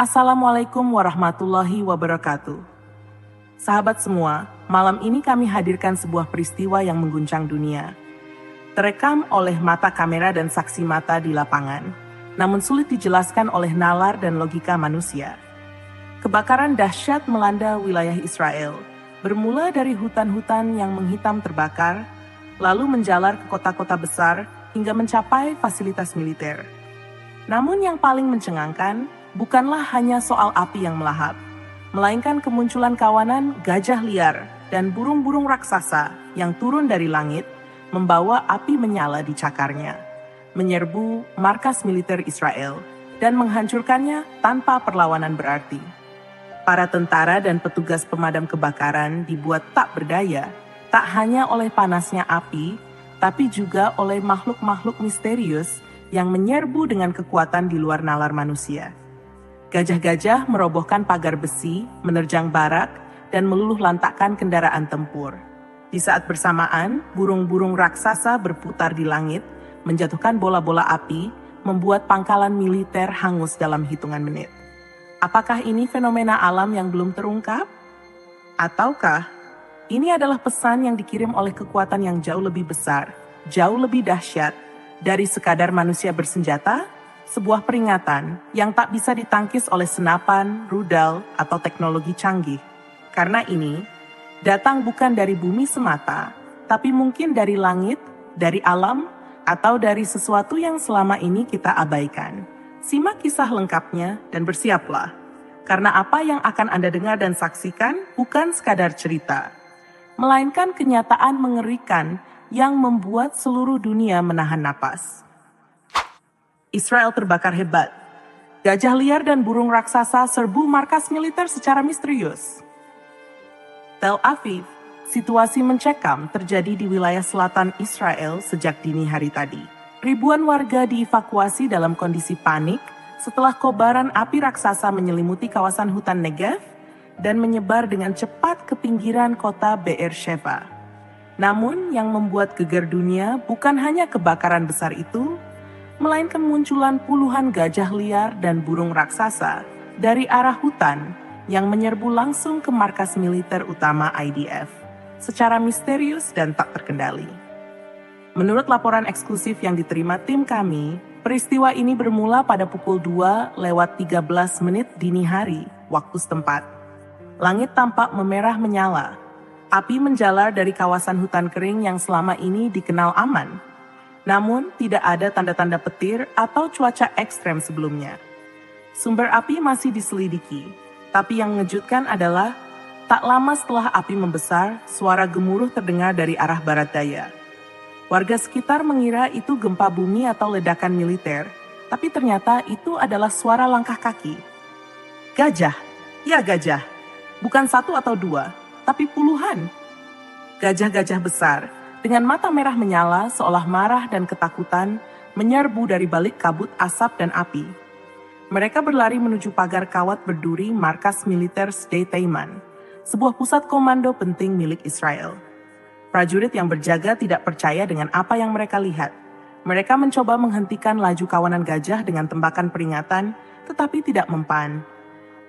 Assalamualaikum warahmatullahi wabarakatuh. Sahabat semua, malam ini kami hadirkan sebuah peristiwa yang mengguncang dunia. Terekam oleh mata kamera dan saksi mata di lapangan, namun sulit dijelaskan oleh nalar dan logika manusia. Kebakaran dahsyat melanda wilayah Israel, bermula dari hutan-hutan yang menghitam terbakar, lalu menjalar ke kota-kota besar hingga mencapai fasilitas militer. Namun yang paling mencengangkan bukanlah hanya soal api yang melahap, melainkan kemunculan kawanan gajah liar dan burung-burung raksasa yang turun dari langit membawa api menyala di cakarnya, menyerbu markas militer Israel dan menghancurkannya tanpa perlawanan berarti. Para tentara dan petugas pemadam kebakaran dibuat tak berdaya, tak hanya oleh panasnya api, tapi juga oleh makhluk-makhluk misterius yang menyerbu dengan kekuatan di luar nalar manusia. Gajah-gajah merobohkan pagar besi, menerjang barak, dan meluluh lantakkan kendaraan tempur. Di saat bersamaan, burung-burung raksasa berputar di langit, menjatuhkan bola-bola api, membuat pangkalan militer hangus dalam hitungan menit. Apakah ini fenomena alam yang belum terungkap? Ataukah ini adalah pesan yang dikirim oleh kekuatan yang jauh lebih besar, jauh lebih dahsyat, dari sekadar manusia bersenjata? Sebuah peringatan yang tak bisa ditangkis oleh senapan, rudal, atau teknologi canggih. Karena ini datang bukan dari bumi semata, tapi mungkin dari langit, dari alam, atau dari sesuatu yang selama ini kita abaikan. Simak kisah lengkapnya dan bersiaplah. Karena apa yang akan Anda dengar dan saksikan bukan sekadar cerita, melainkan kenyataan mengerikan yang membuat seluruh dunia menahan napas. Israel terbakar hebat. Gajah liar dan burung raksasa serbu markas militer secara misterius. Tel Aviv, situasi mencekam terjadi di wilayah selatan Israel sejak dini hari tadi. Ribuan warga dievakuasi dalam kondisi panik setelah kobaran api raksasa menyelimuti kawasan hutan Negev dan menyebar dengan cepat ke pinggiran kota Be'er Sheva. Namun yang membuat geger dunia bukan hanya kebakaran besar itu, melainkan munculan puluhan gajah liar dan burung raksasa dari arah hutan yang menyerbu langsung ke markas militer utama IDF secara misterius dan tak terkendali. Menurut laporan eksklusif yang diterima tim kami, peristiwa ini bermula pada pukul 2:13 dini hari waktu setempat. Langit tampak memerah menyala. Api menjalar dari kawasan hutan kering yang selama ini dikenal aman. Namun, tidak ada tanda-tanda petir atau cuaca ekstrem sebelumnya. Sumber api masih diselidiki, tapi yang mengejutkan adalah tak lama setelah api membesar, suara gemuruh terdengar dari arah barat daya. Warga sekitar mengira itu gempa bumi atau ledakan militer, tapi ternyata itu adalah suara langkah kaki. Gajah, ya gajah, bukan satu atau dua, tapi puluhan. Gajah-gajah besar, dengan mata merah menyala seolah marah dan ketakutan, menyerbu dari balik kabut asap dan api. Mereka berlari menuju pagar kawat berduri markas militer Sde Teiman, sebuah pusat komando penting milik Israel. Prajurit yang berjaga tidak percaya dengan apa yang mereka lihat. Mereka mencoba menghentikan laju kawanan gajah dengan tembakan peringatan, tetapi tidak mempan.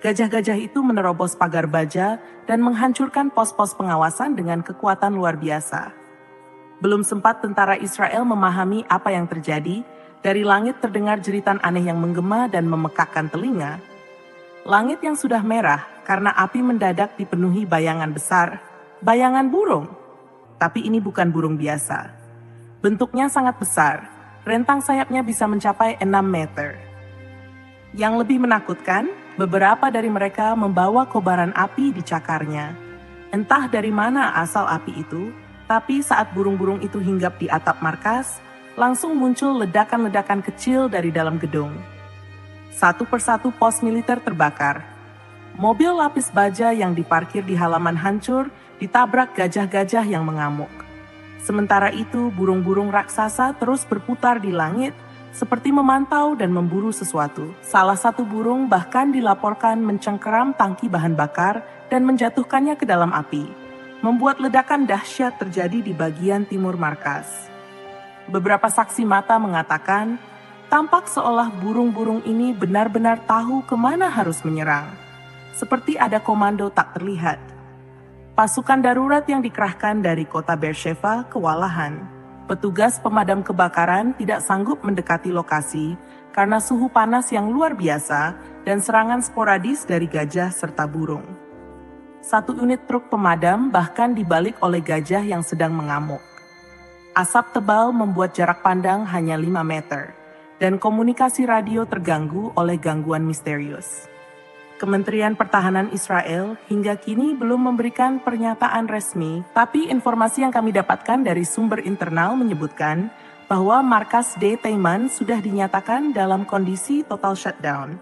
Gajah-gajah itu menerobos pagar baja dan menghancurkan pos-pos pengawasan dengan kekuatan luar biasa. Belum sempat tentara Israel memahami apa yang terjadi, dari langit terdengar jeritan aneh yang menggema dan memekakkan telinga. Langit yang sudah merah karena api mendadak dipenuhi bayangan besar, bayangan burung. Tapi ini bukan burung biasa. Bentuknya sangat besar, rentang sayapnya bisa mencapai 6 meter. Yang lebih menakutkan, beberapa dari mereka membawa kobaran api di cakarnya. Entah dari mana asal api itu, tapi saat burung-burung itu hinggap di atap markas, langsung muncul ledakan-ledakan kecil dari dalam gedung. Satu persatu pos militer terbakar. Mobil lapis baja yang diparkir di halaman hancur ditabrak gajah-gajah yang mengamuk. Sementara itu, burung-burung raksasa terus berputar di langit seperti memantau dan memburu sesuatu. Salah satu burung bahkan dilaporkan mencengkeram tangki bahan bakar dan menjatuhkannya ke dalam api, membuat ledakan dahsyat terjadi di bagian timur markas. Beberapa saksi mata mengatakan Tampak seolah burung-burung ini benar-benar tahu kemana harus menyerang. Seperti ada komando tak terlihat. Pasukan darurat yang dikerahkan dari kota Beersheba kewalahan. Petugas pemadam kebakaran tidak sanggup mendekati lokasi karena suhu panas yang luar biasa dan serangan sporadis dari gajah serta burung. Satu unit truk pemadam bahkan dibalik oleh gajah yang sedang mengamuk. Asap tebal membuat jarak pandang hanya 5 meter, dan komunikasi radio terganggu oleh gangguan misterius. Kementerian Pertahanan Israel hingga kini belum memberikan pernyataan resmi, tapi informasi yang kami dapatkan dari sumber internal menyebutkan bahwa markas D. Teiman sudah dinyatakan dalam kondisi total shutdown.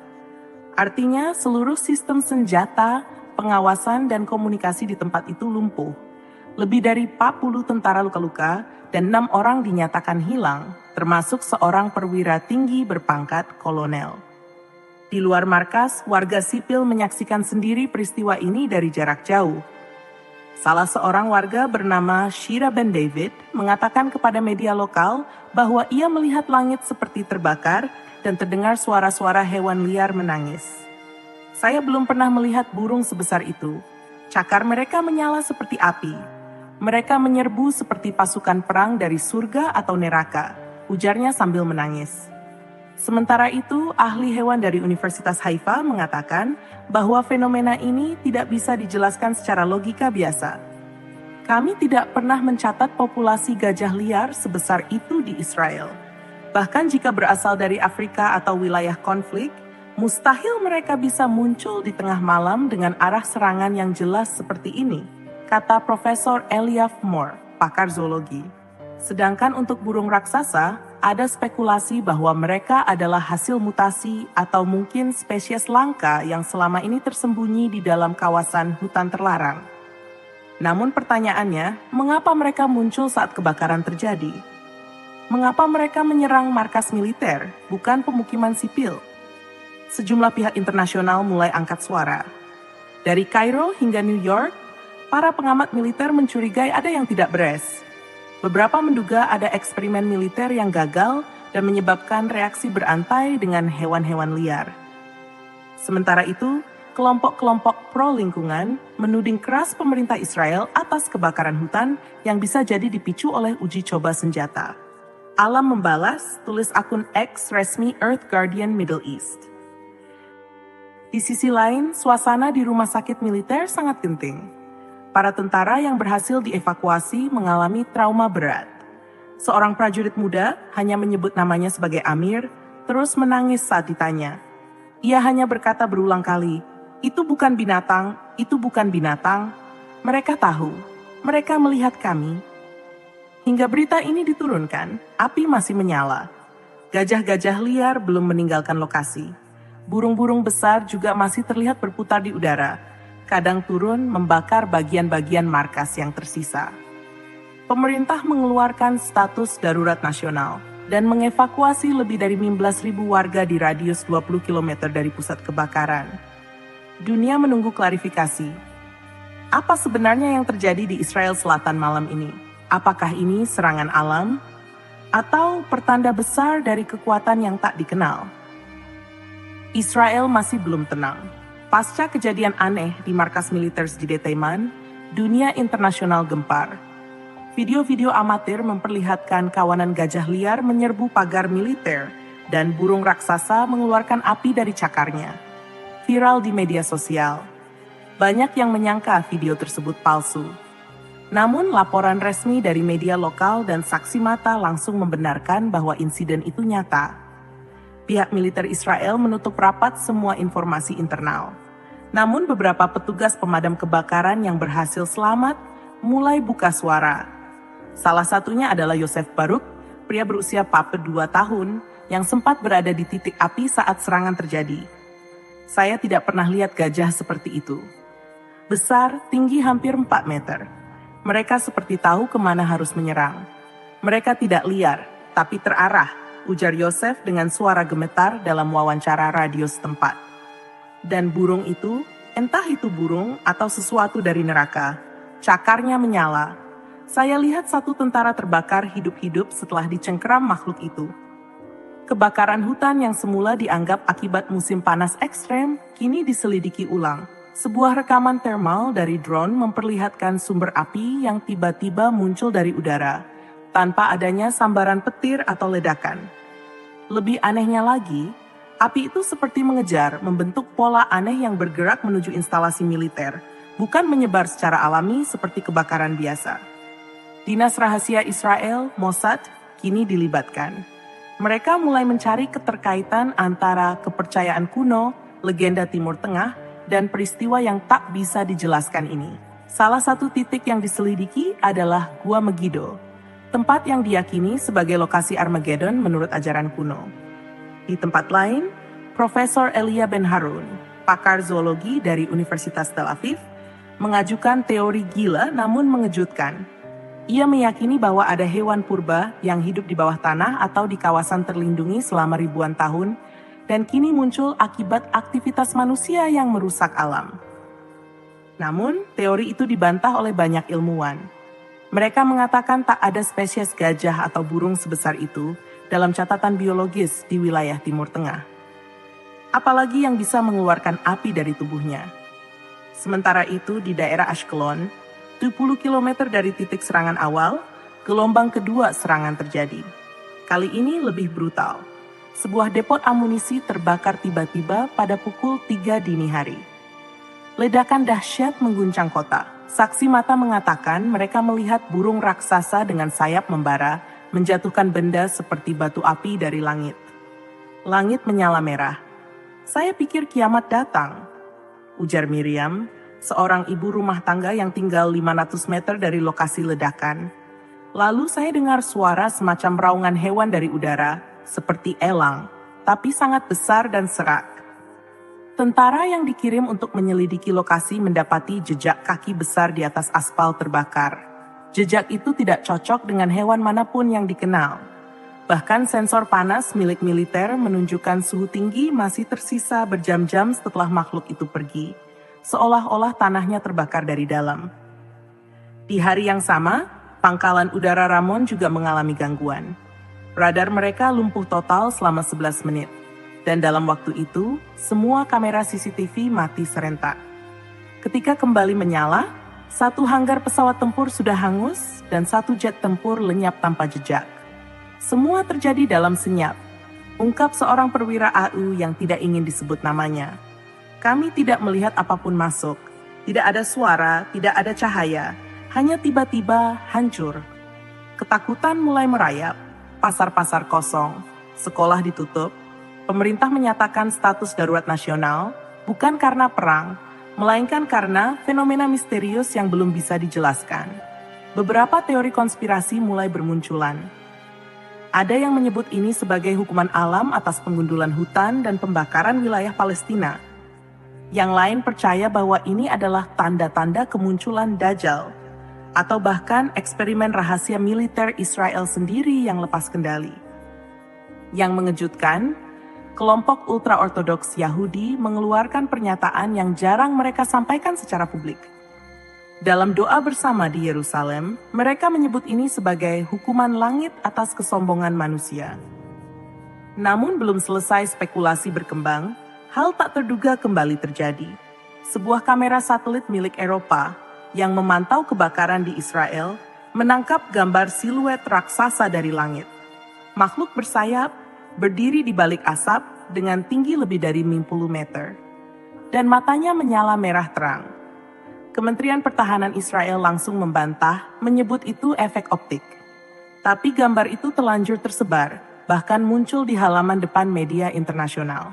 Artinya seluruh sistem senjata, pengawasan, dan komunikasi di tempat itu lumpuh. Lebih dari 40 tentara luka-luka dan 6 orang dinyatakan hilang, termasuk seorang perwira tinggi berpangkat kolonel. Di luar markas, warga sipil menyaksikan sendiri peristiwa ini dari jarak jauh. Salah seorang warga bernama Shira Ben David mengatakan kepada media lokal bahwa ia melihat langit seperti terbakar dan terdengar suara-suara hewan liar menangis. Saya belum pernah melihat burung sebesar itu. Cakar mereka menyala seperti api. Mereka menyerbu seperti pasukan perang dari surga atau neraka, ujarnya sambil menangis. Sementara itu, ahli hewan dari Universitas Haifa mengatakan bahwa fenomena ini tidak bisa dijelaskan secara logika biasa. Kami tidak pernah mencatat populasi gajah liar sebesar itu di Israel. Bahkan jika berasal dari Afrika atau wilayah konflik, mustahil mereka bisa muncul di tengah malam dengan arah serangan yang jelas seperti ini, kata Profesor Eliav Moore, pakar zoologi. Sedangkan untuk burung raksasa, ada spekulasi bahwa mereka adalah hasil mutasi atau mungkin spesies langka yang selama ini tersembunyi di dalam kawasan hutan terlarang. Namun pertanyaannya, mengapa mereka muncul saat kebakaran terjadi? Mengapa mereka menyerang markas militer, bukan pemukiman sipil? Sejumlah pihak internasional mulai angkat suara. Dari Kairo hingga New York, para pengamat militer mencurigai ada yang tidak beres. Beberapa menduga ada eksperimen militer yang gagal dan menyebabkan reaksi berantai dengan hewan-hewan liar. Sementara itu, kelompok-kelompok pro-lingkungan menuding keras pemerintah Israel atas kebakaran hutan yang bisa jadi dipicu oleh uji coba senjata. Alam membalas, tulis akun X resmi Earth Guardian Middle East. Di sisi lain, suasana di rumah sakit militer sangat genting. Para tentara yang berhasil dievakuasi mengalami trauma berat. Seorang prajurit muda hanya menyebut namanya sebagai Amir, terus menangis saat ditanya. Ia hanya berkata berulang kali, "Itu bukan binatang, itu bukan binatang." Mereka tahu, mereka melihat kami. Hingga berita ini diturunkan, api masih menyala. Gajah-gajah liar belum meninggalkan lokasi. Burung-burung besar juga masih terlihat berputar di udara. Kadang turun membakar bagian-bagian markas yang tersisa. Pemerintah mengeluarkan status darurat nasional dan mengevakuasi lebih dari 15.000 warga di radius 20 km dari pusat kebakaran. Dunia menunggu klarifikasi. Apa sebenarnya yang terjadi di Israel Selatan malam ini? Apakah ini serangan alam? Atau pertanda besar dari kekuatan yang tak dikenal? Israel masih belum tenang. Pasca kejadian aneh di markas militer di Teiman, dunia internasional gempar. Video-video amatir memperlihatkan kawanan gajah liar menyerbu pagar militer dan burung raksasa mengeluarkan api dari cakarnya. Viral di media sosial. Banyak yang menyangka video tersebut palsu. Namun laporan resmi dari media lokal dan saksi mata langsung membenarkan bahwa insiden itu nyata. Pihak militer Israel menutup rapat semua informasi internal. Namun beberapa petugas pemadam kebakaran yang berhasil selamat mulai buka suara. Salah satunya adalah Yosef Baruk, pria berusia 42 tahun yang sempat berada di titik api saat serangan terjadi. Saya tidak pernah lihat gajah seperti itu. Besar, tinggi hampir 4 meter. Mereka seperti tahu kemana harus menyerang. Mereka tidak liar, tapi terarah, ujar Yosef dengan suara gemetar dalam wawancara radio setempat. Dan burung itu, entah itu burung atau sesuatu dari neraka, cakarnya menyala. Saya lihat satu tentara terbakar hidup-hidup setelah dicengkeram makhluk itu. Kebakaran hutan yang semula dianggap akibat musim panas ekstrem, kini diselidiki ulang. Sebuah rekaman thermal dari drone memperlihatkan sumber api yang tiba-tiba muncul dari udara, tanpa adanya sambaran petir atau ledakan. Lebih anehnya lagi, api itu seperti mengejar, membentuk pola aneh yang bergerak menuju instalasi militer, bukan menyebar secara alami seperti kebakaran biasa. Dinas Rahasia Israel, Mossad, kini dilibatkan. Mereka mulai mencari keterkaitan antara kepercayaan kuno, legenda Timur Tengah, dan peristiwa yang tak bisa dijelaskan ini. Salah satu titik yang diselidiki adalah Gua Megiddo, tempat yang diyakini sebagai lokasi Armageddon menurut ajaran kuno. Di tempat lain, Profesor Elia Ben Harun, pakar zoologi dari Universitas Tel Aviv, mengajukan teori gila namun mengejutkan. Ia meyakini bahwa ada hewan purba yang hidup di bawah tanah atau di kawasan terlindungi selama ribuan tahun dan kini muncul akibat aktivitas manusia yang merusak alam. Namun, teori itu dibantah oleh banyak ilmuwan. Mereka mengatakan tak ada spesies gajah atau burung sebesar itu dalam catatan biologis di wilayah Timur Tengah. Apalagi yang bisa mengeluarkan api dari tubuhnya. Sementara itu di daerah Ashkelon, 20 km dari titik serangan awal, gelombang kedua serangan terjadi. Kali ini lebih brutal. Sebuah depot amunisi terbakar tiba-tiba pada pukul 3 dini hari. Ledakan dahsyat mengguncang kota. Saksi mata mengatakan mereka melihat burung raksasa dengan sayap membara menjatuhkan benda seperti batu api dari langit. Langit menyala merah. Saya pikir kiamat datang, ujar Miriam, seorang ibu rumah tangga yang tinggal 500 meter dari lokasi ledakan. Lalu saya dengar suara semacam raungan hewan dari udara, seperti elang, tapi sangat besar dan serak. Tentara yang dikirim untuk menyelidiki lokasi mendapati jejak kaki besar di atas aspal terbakar. Jejak itu tidak cocok dengan hewan manapun yang dikenal. Bahkan sensor panas milik militer menunjukkan suhu tinggi masih tersisa berjam-jam setelah makhluk itu pergi. Seolah-olah tanahnya terbakar dari dalam. Di hari yang sama, pangkalan udara Ramon juga mengalami gangguan. Radar mereka lumpuh total selama 11 menit. Dan dalam waktu itu, semua kamera CCTV mati serentak. Ketika kembali menyala, satu hanggar pesawat tempur sudah hangus dan satu jet tempur lenyap tanpa jejak. Semua terjadi dalam senyap, ungkap seorang perwira AU yang tidak ingin disebut namanya. Kami tidak melihat apapun masuk. Tidak ada suara, tidak ada cahaya. Hanya tiba-tiba hancur. Ketakutan mulai merayap. Pasar-pasar kosong. Sekolah ditutup. Pemerintah menyatakan status darurat nasional bukan karena perang, melainkan karena fenomena misterius yang belum bisa dijelaskan. Beberapa teori konspirasi mulai bermunculan. Ada yang menyebut ini sebagai hukuman alam atas pengundulan hutan dan pembakaran wilayah Palestina. Yang lain percaya bahwa ini adalah tanda-tanda kemunculan Dajjal, atau bahkan eksperimen rahasia militer Israel sendiri yang lepas kendali. Yang mengejutkan, kelompok ultra-ortodoks Yahudi mengeluarkan pernyataan yang jarang mereka sampaikan secara publik. Dalam doa bersama di Yerusalem, mereka menyebut ini sebagai hukuman langit atas kesombongan manusia. Namun belum selesai spekulasi berkembang, hal tak terduga kembali terjadi. Sebuah kamera satelit milik Eropa yang memantau kebakaran di Israel menangkap gambar siluet raksasa dari langit. Makhluk bersayap, berdiri di balik asap dengan tinggi lebih dari 50 meter. Dan matanya menyala merah terang. Kementerian Pertahanan Israel langsung membantah, menyebut itu efek optik. Tapi gambar itu telanjur tersebar, bahkan muncul di halaman depan media internasional.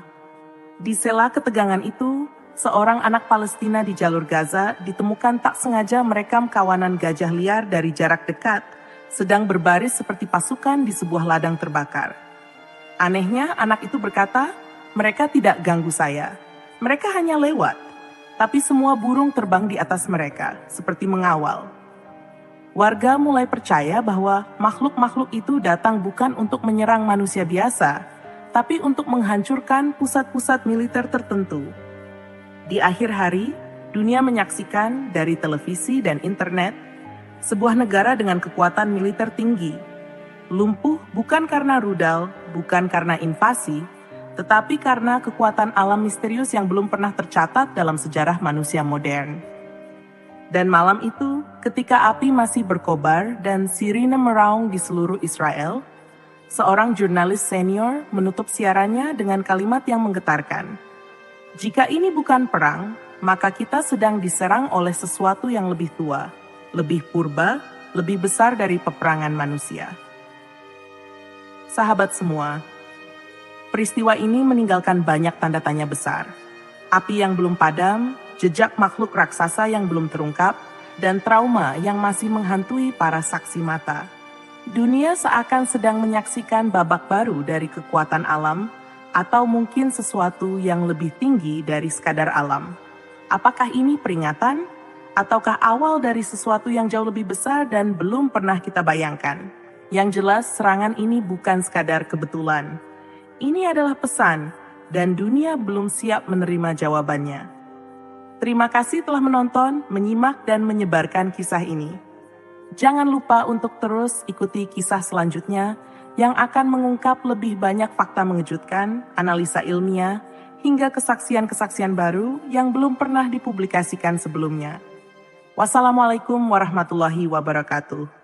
Di sela ketegangan itu, seorang anak Palestina di jalur Gaza ditemukan tak sengaja merekam kawanan gajah liar dari jarak dekat, sedang berbaris seperti pasukan di sebuah ladang terbakar. Anehnya, anak itu berkata, "Mereka tidak ganggu saya. Mereka hanya lewat." Tapi semua burung terbang di atas mereka, seperti mengawal. Warga mulai percaya bahwa makhluk-makhluk itu datang bukan untuk menyerang manusia biasa, tapi untuk menghancurkan pusat-pusat militer tertentu. Di akhir hari, dunia menyaksikan dari televisi dan internet sebuah negara dengan kekuatan militer tinggi, Lumpuh bukan karena rudal, bukan karena invasi, tetapi karena kekuatan alam misterius yang belum pernah tercatat dalam sejarah manusia modern. Dan malam itu, ketika api masih berkobar dan sirine meraung di seluruh Israel, seorang jurnalis senior menutup siarannya dengan kalimat yang menggetarkan. Jika ini bukan perang, maka kita sedang diserang oleh sesuatu yang lebih tua, lebih purba, lebih besar dari peperangan manusia. Sahabat semua, peristiwa ini meninggalkan banyak tanda tanya besar. Api yang belum padam, jejak makhluk raksasa yang belum terungkap, dan trauma yang masih menghantui para saksi mata. Dunia seakan sedang menyaksikan babak baru dari kekuatan alam, atau mungkin sesuatu yang lebih tinggi dari sekadar alam. Apakah ini peringatan? Ataukah awal dari sesuatu yang jauh lebih besar dan belum pernah kita bayangkan? Yang jelas, serangan ini bukan sekadar kebetulan. Ini adalah pesan, dan dunia belum siap menerima jawabannya. Terima kasih telah menonton, menyimak, dan menyebarkan kisah ini. Jangan lupa untuk terus ikuti kisah selanjutnya yang akan mengungkap lebih banyak fakta mengejutkan, analisa ilmiah, hingga kesaksian-kesaksian baru yang belum pernah dipublikasikan sebelumnya. Wassalamualaikum warahmatullahi wabarakatuh.